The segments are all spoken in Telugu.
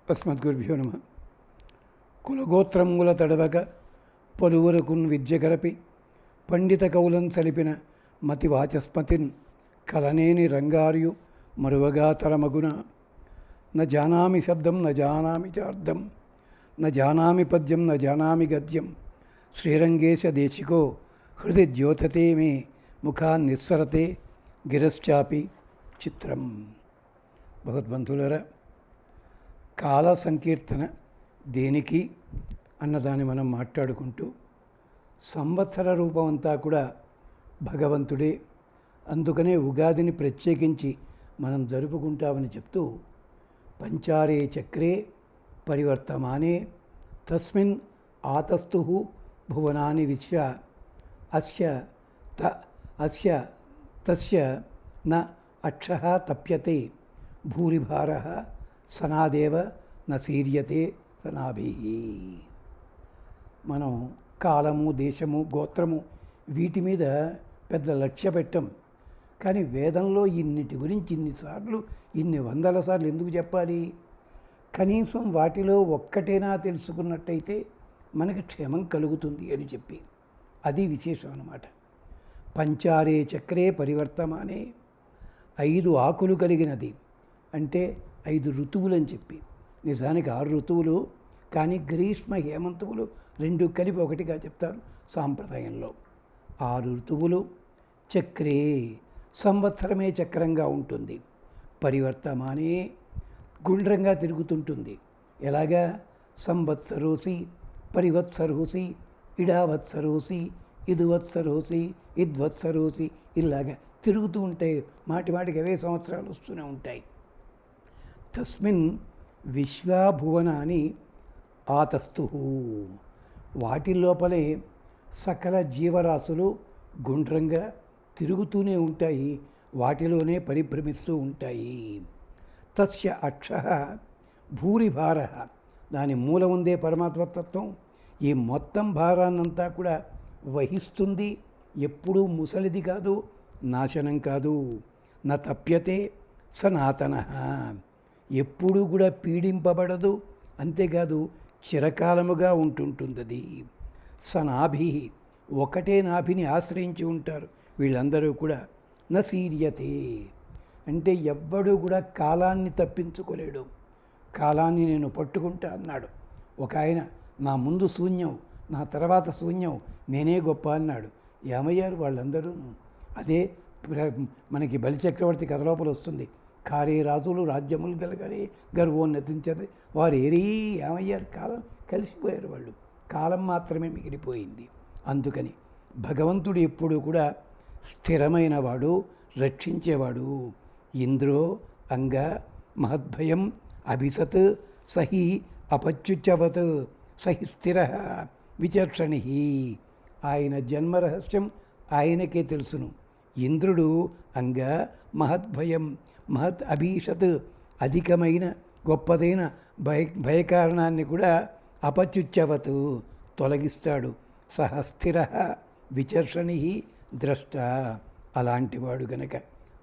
అస్మద్గురుభ్యో నమ. కులగోత్రముల తడవక పలువురకున్ విద్య గరపి పండిత కౌలం సలిపిన మతి వాచస్మతిన్ కలనేని రంగార్యు మరువగా తరమగున. న జానామి శబ్దం న జానామి చార్థం న జానామి పద్యం న జానామి గద్యం శ్రీరంగేశ దేశికో హృది ద్యోతతే మే ముఖాన్నిస్సరతే గిరశ్చాపి చిత్రం. భగవద్బంధులరా, కాల సంకీర్తన దేనికి అన్నదాన్ని మనం మాట్లాడుకుంటూ, సంవత్సర రూపం అంతా కూడా భగవంతుడే, అందుకనే ఉగాదిని ప్రత్యేకించి మనం జరుపుకుంటామని చెప్తూ, పంచారే చక్రే పరివర్తమానే తస్మిన్ ఆతస్థు భువనాని విశ్వ అస్య తస్య న అక్షః తప్యతే భూరిభారః సనాదేవ నశీర్యతే సనాభిః. మనం కాలము, దేశము, గోత్రము వీటి మీద పెద్ద లక్ష్య పెట్టం. కానీ వేదంలో ఇన్నిటి గురించి ఇన్ని వందల సార్లు ఎందుకు చెప్పాలి? కనీసం వాటిలో ఒక్కటేనా తెలుసుకున్నట్టయితే మనకి క్షేమం కలుగుతుంది అని చెప్పి, అది విశేషం అన్నమాట. పంచారే చక్రే పరివర్తమానే, 5 ఆకులు కలిగినది అంటే 5 ఋతువులు అని చెప్పి. నిజానికి 6 ఋతువులు, కానీ గ్రీష్మ హేమంతువులు 2 కలిపి ఒకటిగా చెప్తారు సాంప్రదాయంలో. 6 ఋతువులు చక్రే, సంవత్సరమే చక్రంగా ఉంటుంది. పరివర్తమానే, గుండ్రంగా తిరుగుతుంటుంది. ఎలాగా? సంవత్సరోసి పరివత్సరోసి ఇడావత్సరోసి ఇదువత్సరోసి ఇద్వత్సరోసి, ఇలాగా తిరుగుతూ ఉంటాయి. మాటికి అవే సంవత్సరాలు వస్తూనే ఉంటాయి. తస్మిన్ విశ్వాభువనాని ఆతస్థు, వాటి లోపలే సకల జీవరాశులు గుండ్రంగా తిరుగుతూనే ఉంటాయి, వాటిలోనే పరిభ్రమిస్తూ ఉంటాయి. తస్య అక్షః భూరిభారః, దాని మూలం ఉందే పరమాత్మతత్వం ఈ మొత్తం భారాన్నంతా కూడా వహిస్తుంది. ఎప్పుడూ ముసలిది కాదు, నాశనం కాదు. న తప్యతే సనాతనః, ఎప్పుడూ కూడా పీడింపబడదు, అంతేకాదు చిరకాలముగా ఉంటుంటుంది అది. సనాభి, ఒకటే నాభిని ఆశ్రయించి ఉంటారు వీళ్ళందరూ కూడా. నశీర్యతే అంటే ఎవ్వడూ కూడా కాలాన్ని తప్పించుకోలేడు. కాలాన్ని నేను పట్టుకుంటా అన్నాడు ఒక ఆయన. నా ముందు శూన్యం, నా తర్వాత శూన్యం, నేనే గొప్ప అన్నాడు. ఏమయ్యారు వాళ్ళందరూ? అదే మనకి బలిచక్రవర్తి కథ లోపల వస్తుంది. కారే రాజులు రాజ్యములు గలగరే గర్వోన్నతించదు వారు ఏమయ్యారు? కాలం కలిసిపోయారు వాళ్ళు, కాలం మాత్రమే మిగిలిపోయింది. అందుకని భగవంతుడు ఎప్పుడూ కూడా స్థిరమైన వాడు, రక్షించేవాడు. ఇంద్రో అంగ మహద్భయం అభిసత్ సహి అపచ్యుచవత్ సహి స్థిర విచక్షణి. ఆయన జన్మరహస్యం ఆయనకే తెలుసును. ఇంద్రుడు అంగ మహద్భయం, మహత్ అభీషత్ అధికమైన గొప్పదైన భయకారణాన్ని కూడా అపచ్యుచ్చవత్ తొలగిస్తాడు. సహస్థిర విచర్షణి ద్రష్ట, అలాంటివాడు గనక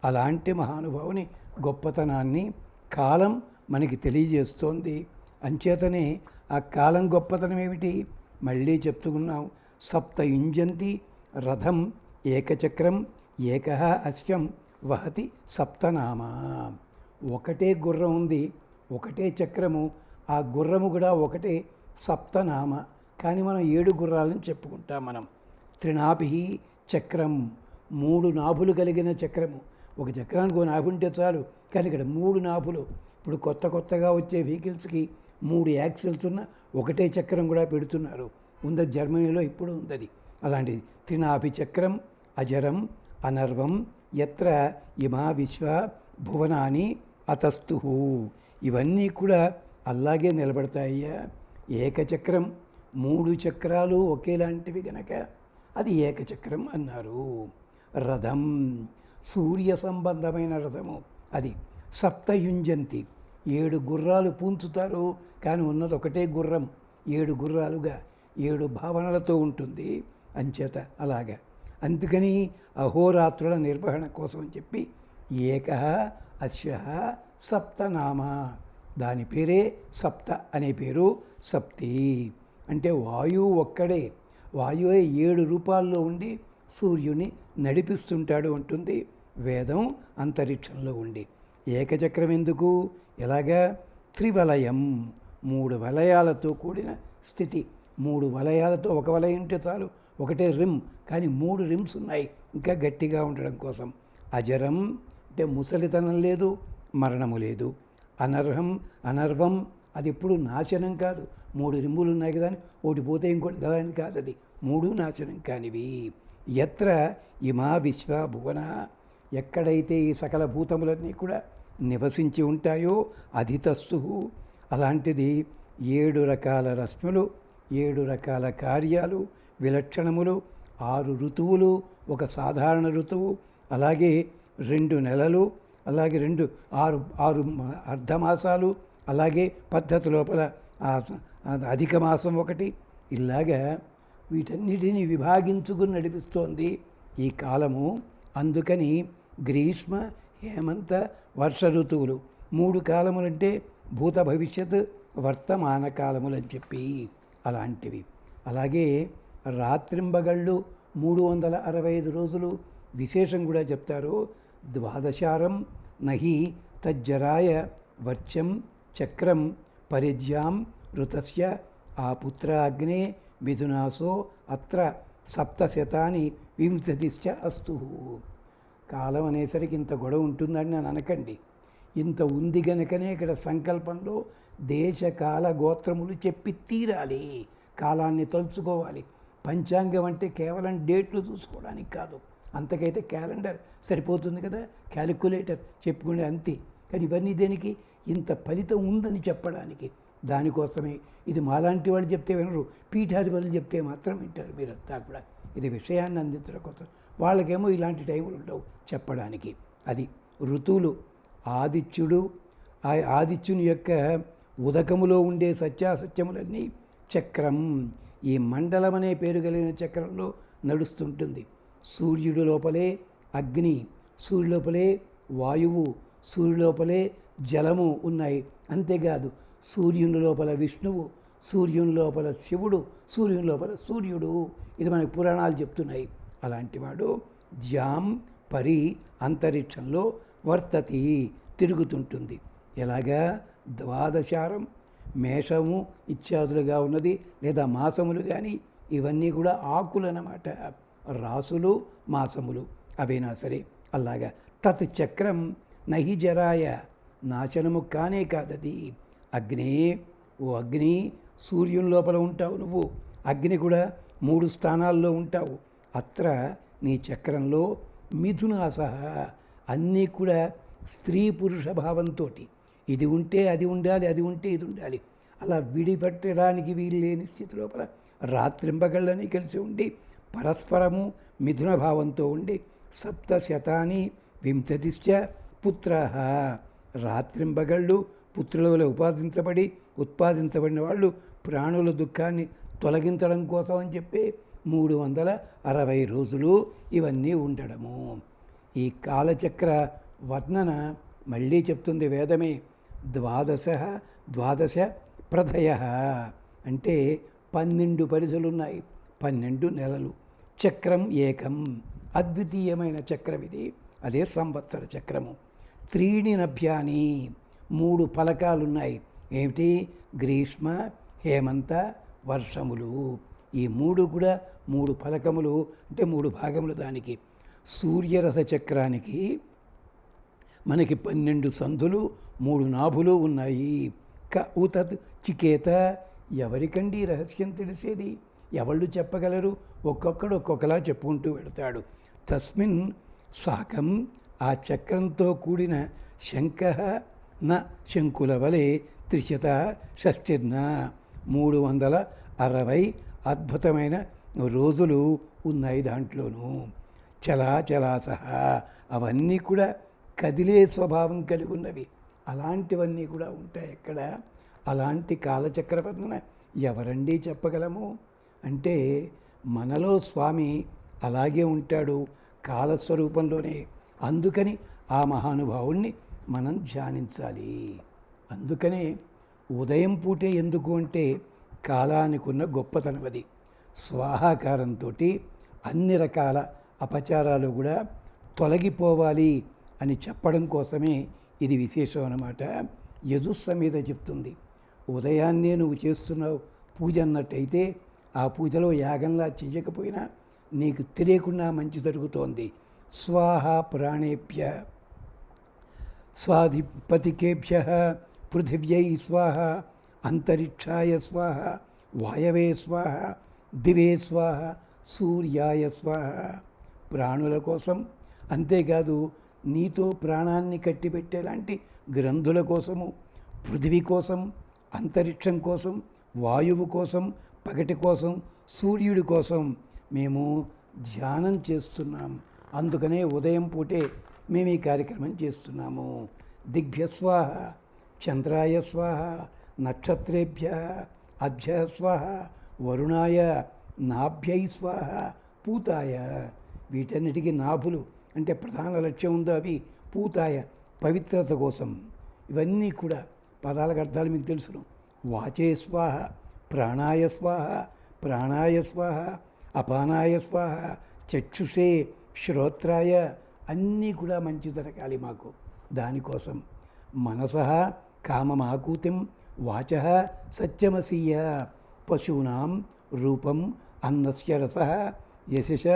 అలాంటి మహానుభావుని గొప్పతనాన్ని కాలం మనకి తెలియజేస్తోంది. అంచేతనే ఆ కాలం గొప్పతనం ఏమిటి మళ్ళీ చెప్తున్నాం. సప్త యుంజంతి రథం ఏకచక్రం ఏకః అశ్వం వహతి సప్తనామా. ఒకటే గుర్రం ఉంది, ఒకటే చక్రము, ఆ గుర్రము కూడా ఒకటే సప్తనామ. కానీ మనం 7 గుర్రాలను చెప్పుకుంటాం మనం. త్రినాభి చక్రం, 3 నాభులు కలిగిన చక్రము. ఒక చక్రానికి 1 నాభి ఉంటే చాలు, కానీ ఇక్కడ 3 నాభులు. ఇప్పుడు కొత్తగా వచ్చే వెహికల్స్కి 3 యాక్సిల్స్ ఉన్న ఒకటే చక్రం కూడా పెడుతున్నారు. ఉంది జర్మనీలో ఇప్పుడు ఉంది. అలాంటిది త్రినాభి చక్రం అజరం అనర్వం యత్ర ఇమా విశ్వ భువనాని అతస్థు. ఇవన్నీ కూడా అలాగే నిలబడతాయ్యా. ఏకచక్రం, 3 చక్రాలు ఒకేలాంటివి గనక అది ఏకచక్రం అన్నారు. రథం, సూర్య సంబంధమైన రథము అది. సప్తయుంజంతి, 7 గుర్రాలు పూంచుతారు, కానీ ఉన్నది ఒకటే గుర్రం. 7 గుర్రాలుగా 7 భావనలతో ఉంటుంది. అంచేత అలాగా. అందుకని అహోరాత్రుల నిర్వహణ కోసం అని చెప్పి ఏకః అశ్వః సప్తనామ, దాని పేరే సప్త అనే పేరు. సప్తి అంటే వాయువు ఒక్కడే, వాయువే 7 రూపాల్లో ఉండి సూర్యుని నడిపిస్తుంటాడు అంటుంది వేదం. అంతరిక్షంలో ఉండి ఏకచక్రం ఎందుకు? ఎలాగా? త్రివలయం, 3 వలయాలతో కూడిన స్థితి. 3 వలయాలతో, ఒక వలయం ఉంటే చాలు, ఒకటే రిమ్, కానీ 3 రిమ్స్ ఉన్నాయి ఇంకా గట్టిగా ఉండడం కోసం. అజరం అంటే ముసలితనం లేదు, మరణము లేదు. అనర్హం, అనర్వం, అది ఎప్పుడు నాశనం కాదు. 3 రిమ్ములు ఉన్నాయి కదా అని ఒకటి పోతే ఇంకోటి కదా అని కాదు, అది 3 నాశనం కానివి. ఎత్ర ఇమా విశ్వ భువన, ఎక్కడైతే ఈ సకల భూతములన్నీ కూడా నివసించి ఉంటాయో అధితస్థు, అలాంటిది 7 రకాల రశ్ములు, 7 రకాల కార్యాలు, విలక్షణములు, 6 ఋతువులు, ఒక సాధారణ ఋతువు, అలాగే 2 నెలలు, అలాగే 6 అర్ధమాసాలు, అలాగే పద్ధతి లోపల అధిక మాసం ఒకటి, ఇలాగా వీటన్నిటినీ విభాగించుకుని నడిపిస్తోంది ఈ కాలము. అందుకని గ్రీష్మ, హేమంత, వర్ష ఋతువులు 3 కాలములంటే భూత భవిష్యత్ వర్తమాన కాలములని చెప్పి అలాంటివి. అలాగే రాత్రింబగళ్ళు 365 రోజులు విశేషం కూడా చెప్తారు. ద్వాదశారం నహి తజ్జరాయ వర్చం చక్రం పరిజ్యాం ఋతస్య ఆ పుత్రాగ్నే మిథునాసో అత్ర సప్తశతాని వింశతిశ్చ అస్తు. కాలం అనేసరికి ఇంత గొడవ ఉంటుందని నేను అనకండి. ఇంత ఉంది గనుకనే ఇక్కడ సంకల్పంలో దేశకాల గోత్రములు చెప్పి తీరాలి. కాలాన్ని తలుచుకోవాలి. పంచాంగం అంటే కేవలం డేట్లు చూసుకోవడానికి కాదు, అంతకైతే క్యాలెండర్ సరిపోతుంది కదా, క్యాలిక్యులేటర్ చెప్పుకునే అంతే. కానీ ఇవన్నీ దేనికి? ఇంత ఫలితం ఉందని చెప్పడానికి. దానికోసమే. ఇది మాలాంటి వాళ్ళు చెప్తే వినరు, పీఠాధిపతులు చెప్తే మాత్రం వింటారు మీరంతా కూడా. ఇది విషయాన్ని అందించడం కోసం. వాళ్ళకేమో ఇలాంటి టైములు ఉండవు చెప్పడానికి. అది ఋతువులు. ఆదిత్యుడు, ఆ ఆదిత్యుని యొక్క ఉదకములో ఉండే సత్యాసత్యములన్నీ చక్రం, ఈ మండలం అనే పేరు కలిగిన చక్రంలో నడుస్తుంటుంది. సూర్యుడు లోపలే అగ్ని, సూర్యుడి లోపలే వాయువు, సూర్యుడి లోపలే జలము ఉన్నాయి. అంతేకాదు సూర్యుని లోపల విష్ణువు, సూర్యుని లోపల శివుడు, సూర్యుని లోపల సూర్యుడు. ఇది మనకు పురాణాలు చెప్తున్నాయి. అలాంటివాడు జ్యాం పరి అంతరిక్షంలో వర్తతి, తిరుగుతుంటుంది. ఎలాగా? ద్వాదశారం మేషము ఇత్యాదులుగా ఉన్నది, లేదా మాసములు కానీ ఇవన్నీ కూడా ఆకులు అన్నమాట. రాసులు మాసములు అవైనా సరే. అలాగా తత్ చక్రం నహి జరాయ, నాశనము కానే కాదది. అగ్నే, ఓ అగ్ని, సూర్యుని లోపల ఉంటావు నువ్వు. అగ్ని కూడా 3 స్థానాల్లో ఉంటావు. అత్ర నీ చక్రంలో మిథునాస, అన్నీ కూడా స్త్రీ పురుష భావంతో, ఇది ఉంటే అది ఉండాలి, అది ఉంటే ఇది ఉండాలి, అలా విడిపెట్టడానికి వీలు లేని స్థితి లోపల రాత్రింబగళ్ళని కలిసి ఉండి పరస్పరము మిథున భావంతో ఉండి సప్తశతాని వింశతిశ్చ పుత్ర, రాత్రింబగళ్ళు పుత్రుల వల్ల ఉత్పాదించబడిన వాళ్ళు ప్రాణుల దుఃఖాన్ని తొలగించడం కోసం అని చెప్పి 360 రోజులు ఇవన్నీ ఉండడము. ఈ కాలచక్ర వర్ణన మళ్ళీ చెప్తుంది వేదమే. ద్వాదశ ప్రథయ అంటే 12 పరిధులున్నాయి, 12 నెలలు. చక్రం ఏకం, అద్వితీయమైన చక్రం ఇది, అదే సంవత్సర చక్రము. 3 నభ్యాని, 3 ఫలకాలున్నాయి. ఏమిటి? గ్రీష్మ, హేమంత, వర్షములు. ఈ 3 కూడా 3 ఫలకములు, అంటే 3 భాగములు. దానికి సూర్యరథ చక్రానికి మనకి 12 సంధులు, 3 నాభులు ఉన్నాయి. ఉతత్ చికేత, ఎవరికండి రహస్యం తెలిసేది? ఎవళ్ళు చెప్పగలరు? ఒక్కొక్కడు ఒక్కొక్కలా చెప్పుకుంటూ వెళతాడు. తస్మిన్ సాకం, ఆ చక్రంతో కూడిన శంఖ న శంకుల వలె 360 360 అద్భుతమైన రోజులు ఉన్నాయి దాంట్లోనూ. చలాచలాసహ, అవన్నీ కూడా కదిలే స్వభావం కలిగి ఉన్నవి. అలాంటివన్నీ కూడా ఉంటాయి ఎక్కడ. అలాంటి కాలచక్రవర్తన ఎవరండి చెప్పగలము అంటే మనలో స్వామి అలాగే ఉంటాడు, కాలస్వరూపంలోనే. అందుకని ఆ మహానుభావుణ్ణి మనం ధ్యానించాలి. అందుకనే ఉదయం పూటే ఎందుకు అంటే కాలానికి ఉన్న గొప్పతనం అది. స్వాహాకారంతో అన్ని రకాల అపచారాలు కూడా తొలగిపోవాలి అని చెప్పడం కోసమే ఇది విశేషం అన్నమాట. యజుస్సమేత చెప్తుంది, ఉదయాన్నే నువ్వు చేస్తున్నావు పూజ అన్నట్టయితే ఆ పూజలో యాగంలా చెయ్యకపోయినా నీకు తెలియకుండా మంచి జరుగుతోంది. స్వాహ ప్రాణేభ్య స్వాధిపతికేభ్య పృథివ్యై స్వాహ అంతరిక్షాయ స్వాహ వాయవే స్వాహ దివే స్వాహ సూర్యాయ స్వాహ. ప్రాణుల కోసం, అంతేకాదు నీతో ప్రాణాన్ని కట్టిపెట్టేలాంటి గ్రంథుల కోసము, పృథివీ కోసం, అంతరిక్షం కోసం, వాయువు కోసం, పగటి కోసం, సూర్యుడి కోసం మేము ధ్యానం చేస్తున్నాం. అందుకనే ఉదయం పూటే మేము ఈ కార్యక్రమం చేస్తున్నాము. దిగ్భ్య స్వాహ చంద్రాయ స్వాహ నక్షత్రేభ్య అభ్య స్వాహ వరుణాయ నాభ్యై స్వాహ పూతాయ. వీటన్నిటికీ నాభులు అంటే ప్రధాన లక్ష్యం ఉందో అవి పూతాయ పవిత్రత కోసం. ఇవన్నీ కూడా పదాలకు అర్థాలు మీకు తెలుసును. వాచే స్వాహ ప్రాణాయ స్వాహ ప్రాణాయ స్వాహ అపానాయ స్వాహ చక్షుషే శ్రోత్రాయ. అన్నీ కూడా మంచి జరగాలి మాకు. దానికోసం మనసః కామమాకూతిం వాచః సత్యమసీయ పశూనాం రూపం అన్నస్య రసః యశశ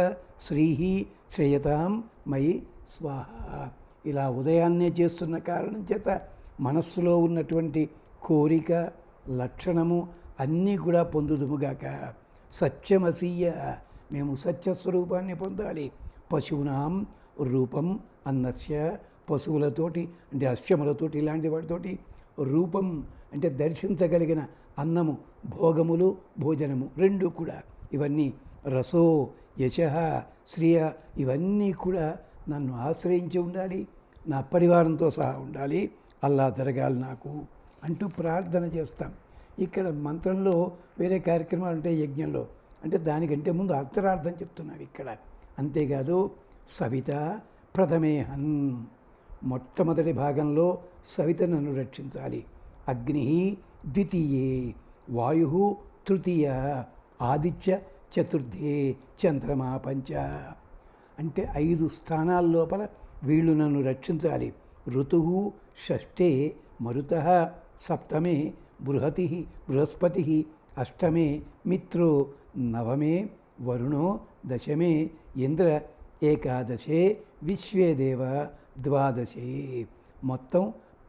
శ్రీః శ్రేయతాం మయి స్వాహ. ఇలా ఉదయాన్నే చేస్తున్న కారణం చేత మనస్సులో ఉన్నటువంటి కోరిక లక్షణము అన్నీ కూడా పొందుదుముగాక. సత్యమసీయ, మేము సత్యస్వరూపాన్ని పొందాలి. పశూనాం రూపం అన్నస్య, పశువులతోటి అంటే అశ్వములతోటి ఇలాంటి వాటితోటి, రూపం అంటే దర్శించగలిగిన అన్నము, భోగములు, భోజనము రెండు కూడా. ఇవన్నీ రసో యశ శ్రియ ఇవన్నీ కూడా నన్ను ఆశ్రయించి ఉండాలి, నా పరివారంతో సహా ఉండాలి, అల్లా జరగాలి నాకు అంటూ ప్రార్థన చేస్తాం. ఇక్కడ మంత్రంలో వేరే కార్యక్రమాలు ఉంటాయి యజ్ఞంలో, అంటే దానికంటే ముందు అర్థరార్థం చెప్తున్నాం ఇక్కడ. అంతేకాదు సవిత ప్రథమేహన్, మొట్టమొదటి భాగంలో సవిత నన్ను రక్షించాలి. అగ్ని ద్వితీయే, వాయు తృతీయ, ఆదిత్య చతుర్థే, చంద్రమా పంచ. అంటే 5 స్థానాల లోపల వీళ్ళు నన్ను రక్షించాలి. ఋతువు షష్ఠే మరుత, సప్తమే బృహస్పతి, అష్టమే మిత్రో, నవమే వరుణో, దశమే ఇంద్ర, ఏకాదశే విశ్వేదేవ, ద్వాదశే. మొత్తం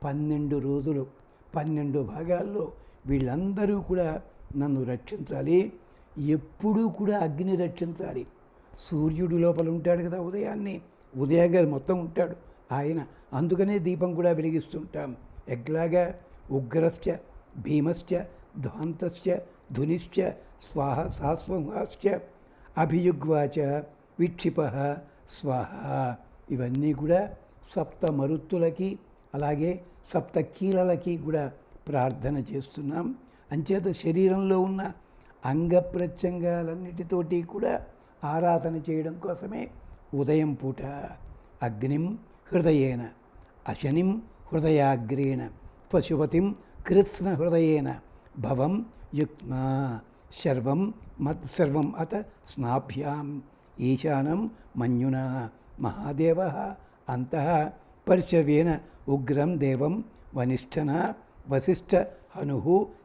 12 రోజులు 12 భాగాల్లో వీళ్ళందరూ కూడా నన్ను రక్షించాలి. ఎప్పుడూ కూడా అగ్ని రక్షించాలి. సూర్యుడు లోపల ఉంటాడు కదా, ఉదయాగా మొత్తం ఉంటాడు ఆయన. అందుకనే దీపం కూడా వెలిగిస్తుంటాం. ఎట్లాగా ఉగ్రశ్చ భీమశ్చ ధ్వాంతశ్చ ధునిశ్చ స్వాహ సాస్వహాశ్చ అభియుగ్వాచ విక్షిప స్వాహ. ఇవన్నీ కూడా సప్త మరుత్తులకి అలాగే సప్త కీలలకి కూడా ప్రార్థన చేస్తున్నాం. అంచేత శరీరంలో ఉన్న అంగ ప్రత్యంగాలన్నిటితోటి కూడా ఆరాధన చేయడం కోసమే ఉదయం పూట అగ్నిం హృదయేన, అశనిం హృదయాగ్రేణ, పశుపతిం కృత్స్న హృదయేన, భవం యుక్మా, శర్వం మత్సర్వం అత స్నాభ్యాం, ఈశానం మన్యునా, మహాదేవ అంతః పర్శవేన ఉగ్రం దేవం వనిష్ఠన, వశిష్ఠ హను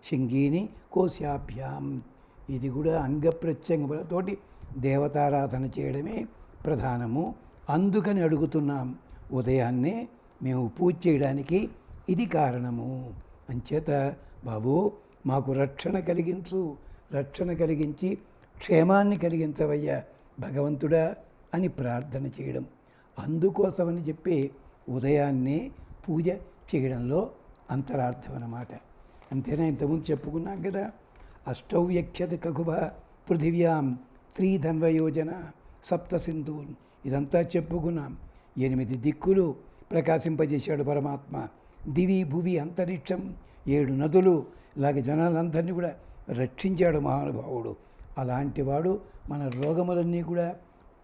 శృంగీని కోశాభ్యాం. ఇది కూడా అంగ ప్రత్యంగములతోటి దేవతారాధన చేయడమే ప్రధానము. అందుకని అడుగుతున్నాం, ఉదయాన్నే మేము పూజ చేయడానికి ఇది కారణము. అంచేత బాబు మాకు రక్షణ కలిగించు, రక్షణ కలిగించి క్షేమాన్ని కలిగించవయ్యా భగవంతుడా అని ప్రార్థన చేయడం. అందుకోసమని చెప్పి ఉదయాన్నే పూజ చేయడంలో అంతరార్థం అన్నమాట. అంతేనా? ఇంతకుముందు చెప్పుకున్నాం కదా, అష్టౌవ్యక్షత కకుభ పృథివ్యాం 3 ధన్వయోజన సప్త సింధూన్, ఇదంతా చెప్పుకున్నాం. 8 దిక్కులు ప్రకాశింపజేశాడు పరమాత్మ. దివి భువి అంతరిక్షం 7 నదులు, ఇలాగే జనాలందరినీ కూడా రక్షించాడు మహానుభావుడు. అలాంటి వాడు మన రోగములన్నీ కూడా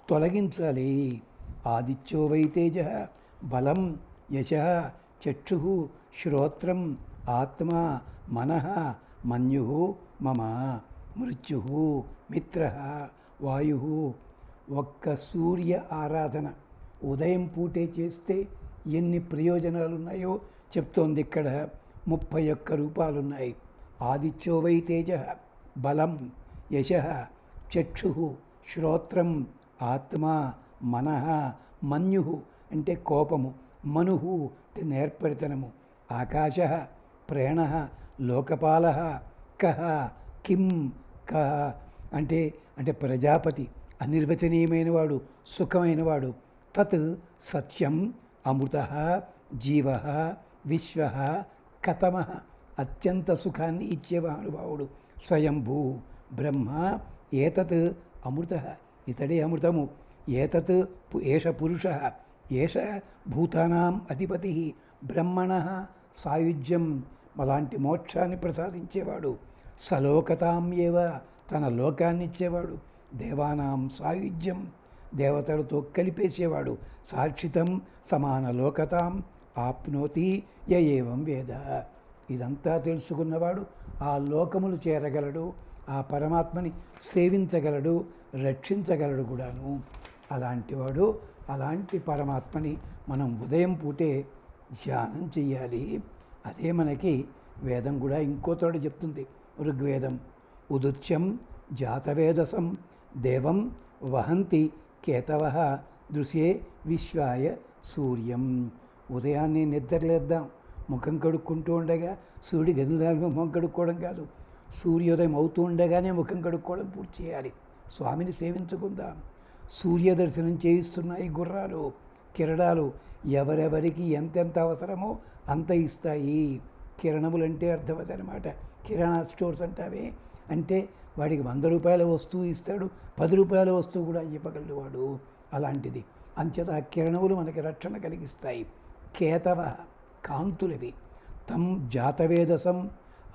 తొలగించాలి. ఆదిత్యో వై తేజ బలం యశ చక్షు శ్రోత్రం ఆత్మా మనః మన్యు మమ మృత్యు మిత్ర వాయు. ఒక్క సూర్య ఆరాధన ఉదయం పూటే చేస్తే ఎన్ని ప్రయోజనాలు ఉన్నాయో చెప్తోంది ఇక్కడ. 31 రూపాలున్నాయి. ఆదిత్యో వై తేజ, బలం, యశ, చక్షు, శ్రోత్రం, ఆత్మ, మనః, మన్యు అంటే కోపము, మను అంటే నేర్పరితనము, ఆకాశ, ప్రేణ, లోకపాల, కహ, కిం, కహ అంటే అంటే ప్రజాపతి, అనిర్వచనీయమైన వాడు, సుఖమైనవాడు, తత్ సత్యం, అమృత, జీవ, విశ్వ, కతమ అత్యంత సుఖాన్ని ఇచ్చే మహానుభావుడు, స్వయంభూ బ్రహ్మ, ఏతత్ అమృత ఇతడే అమృతము, ఏతత్ ఏష పురుష, ఏష భూతానాం అధిపతి, బ్రహ్మణ సాయుజ్యం అలాంటి మోక్షాన్ని ప్రసాదించేవాడు, సలోకతాం ఏవ తన లోకాన్ని ఇచ్చేవాడు, దేవానాం సాయుజ్యం దేవతలతో కలిపేసేవాడు, సాక్షితం సమాన లోకతాం ఆప్నోతి య ఏవం వేద. ఇదంతా తెలుసుకున్నవాడు ఆ లోకములు చేరగలడు, ఆ పరమాత్మని సేవించగలడు, రక్షించగలడు కూడాను. అలాంటివాడు, అలాంటి పరమాత్మని మనం ఉదయం పూటే ధ్యానం చెయ్యాలి. అదే మనకి వేదం కూడా ఇంకో చోట చెప్తుంది. ఋగ్వేదం ఉదుత్యం జాతవేదసం దేవం వహంతి కేతవ దృశ్యే విశ్వాయ సూర్యం. ఉదయాన్నే నిద్రలేద్దాం, ముఖం కడుక్కుంటూ ఉండగా సూర్యుడి గదిదాకా ముఖం కడుక్కోవడం కాదు, సూర్యోదయం అవుతూ ఉండగానే ముఖం కడుక్కోవడం పూర్తి చేయాలి. స్వామిని సేవించుకుందాం. సూర్య దర్శనం చేయిస్తున్నాయి గుర్రాలు, కిరణాలు. ఎవరెవరికి ఎంతెంత అవసరమో అంత ఇస్తాయి. కిరణములంటే అర్థమవుతాయి అన్నమాట. కిరాణా స్టోర్స్ అంటావే, అంటే వాడికి 100 రూపాయల వస్తువు ఇస్తాడు, 10 రూపాయల వస్తువు కూడా ఇవ్వగలడు వాడు. అలాంటిది. అంచేత ఆ కిరణములు మనకి రక్షణ కలిగిస్తాయి. కేతవ కాంతులవి. తం జాతవేదసం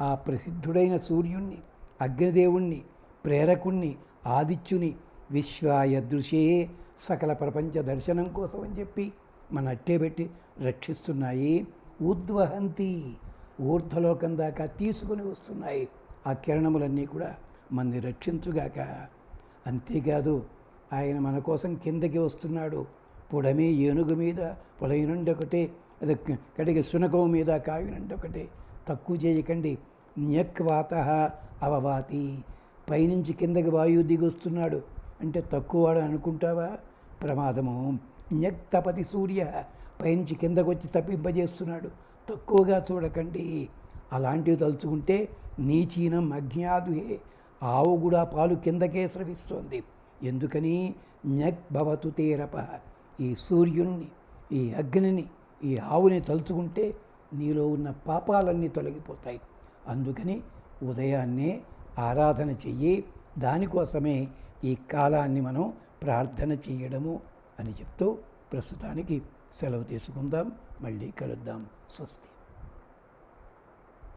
ఆ ప్రసిద్ధుడైన సూర్యుణ్ణి, అగ్నిదేవుణ్ణి, ప్రేరకుణ్ణి, ఆదిత్యుని విశ్వాయ దృశే సకల ప్రపంచ దర్శనం కోసం అని చెప్పి మన అట్టే పెట్టి రక్షిస్తున్నాయి. ఉద్వహంతి ఊర్ధ్వలోకం దాకా తీసుకుని వస్తున్నాయి. ఆ కిరణములన్నీ కూడా మనని రక్షించుగాక. అంతేకాదు ఆయన మన కోసం కిందకి వస్తున్నాడు. పుడమే ఏనుగు మీద పొలైనుండి ఒకటే, అది కడిగి శునకం మీద కావినండి ఒకటే. తక్కువ చేయకండి. న్యక్వాత అవవాతి పైనుంచి కిందకి వాయువు దిగొస్తున్నాడు అంటే తక్కువవాడు అనుకుంటావా? ప్రమాదము. న్యక్తపతి సూర్య పైనుంచి కిందకు వచ్చి తప్పింపజేస్తున్నాడు, తక్కువగా చూడకండి. అలాంటివి తలుచుకుంటే నీచీనం అజ్ఞాదుహే ఆవు కూడా పాలు కిందకే స్రవిస్తోంది. ఎందుకని? న్యక్ భవతు తేరప. ఈ సూర్యుణ్ణి, ఈ అగ్నిని, ఈ ఆవుని తలుచుకుంటే నీలో ఉన్న పాపాలన్నీ తొలగిపోతాయి. అందుకని ఉదయాన్నే ఆరాధన చెయ్యి. దానికోసమే ఈ కాలాన్ని మనం ప్రార్థన చేయడము అని చెప్తూ ప్రస్తుతానికి సెలవు తీసుకుందాం. మళ్ళీ కలుద్దాం. స్వస్తి.